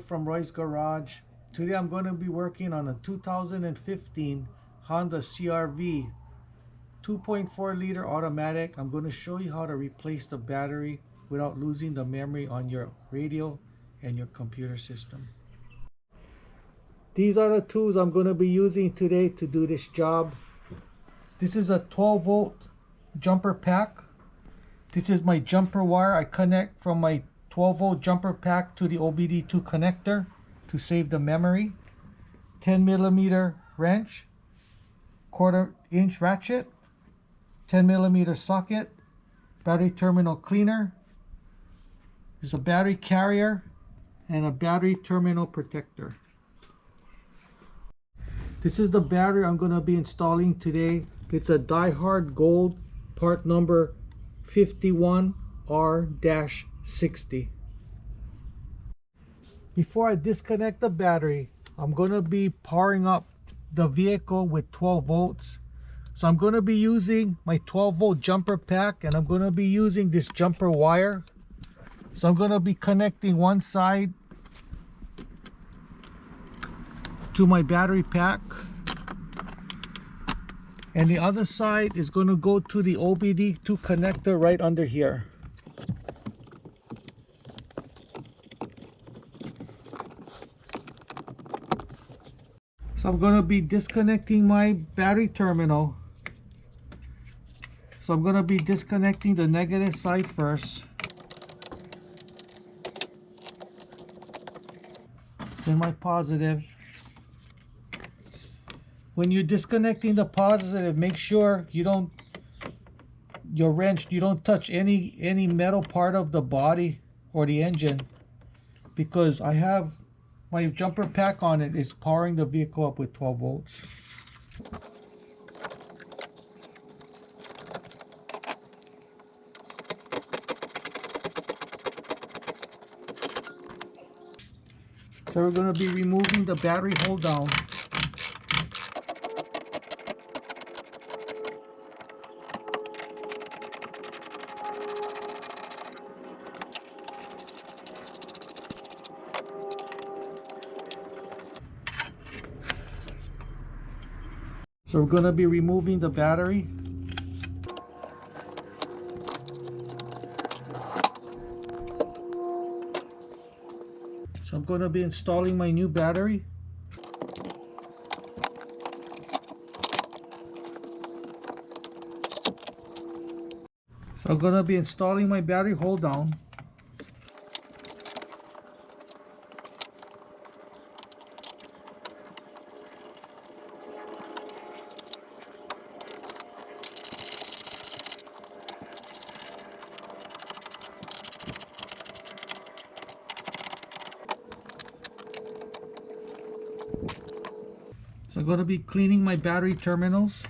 from Roy's Garage. Today I'm going to be working on a 2015 Honda CRV 2.4 liter automatic. I'm going to show you how to replace the battery without losing the memory on your radio and your computer system. These are the tools I'm going to be using today to do this job. This is a 12 volt jumper pack. This is my jumper wire. I connect from my 12 volt jumper pack to the OBDII connector to save the memory. 10 millimeter wrench, 1/4 inch ratchet, 10 millimeter socket, battery terminal cleaner. There's a battery carrier and a battery terminal protector. This is the battery I'm going to be installing today. It's a Die Hard Gold part number 51R-60. Before I disconnect the battery, I'm going to be powering up the vehicle with 12 volts. So I'm going to be using my 12 volt jumper pack, and I'm going to be using this jumper wire. So I'm going to be connecting one side to my battery pack, and the other side is going to go to the OBDII connector right under here. So I'm going to be disconnecting my battery terminal. So I'm going to be disconnecting the negative side first, then my positive. When you're disconnecting the positive, make sure you don't touch any metal part of the body or the engine, because I have my jumper pack on it. It's powering the vehicle up with 12 volts. So we're going to be removing the battery hold down. So we're going to be removing the battery. So I'm going to be installing my new battery. So I'm going to be installing my battery hold down. So I'm going to be cleaning my battery terminals.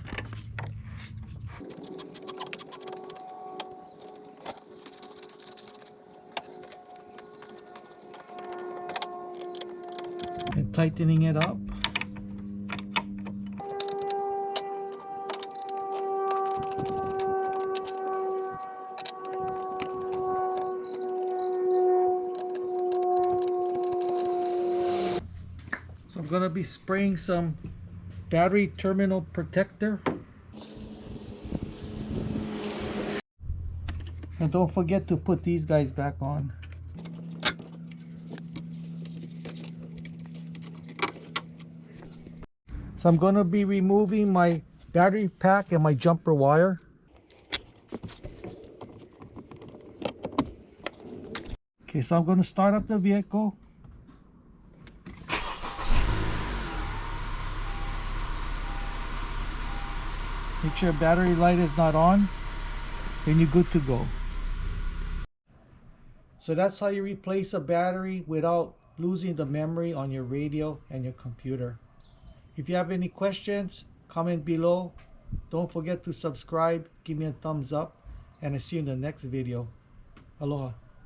And tightening it up. So I'm going to be spraying some battery terminal protector. And don't forget to put these guys back on. So I'm going to be removing my battery pack and my jumper wire. Okay, so I'm going to start up the vehicle. Make sure battery light is not on, then you're good to go. So that's how you replace a battery without losing the memory on your radio and your computer. If you have any questions, comment below. Don't forget to subscribe, give me a thumbs up, and I'll see you in the next video. Aloha.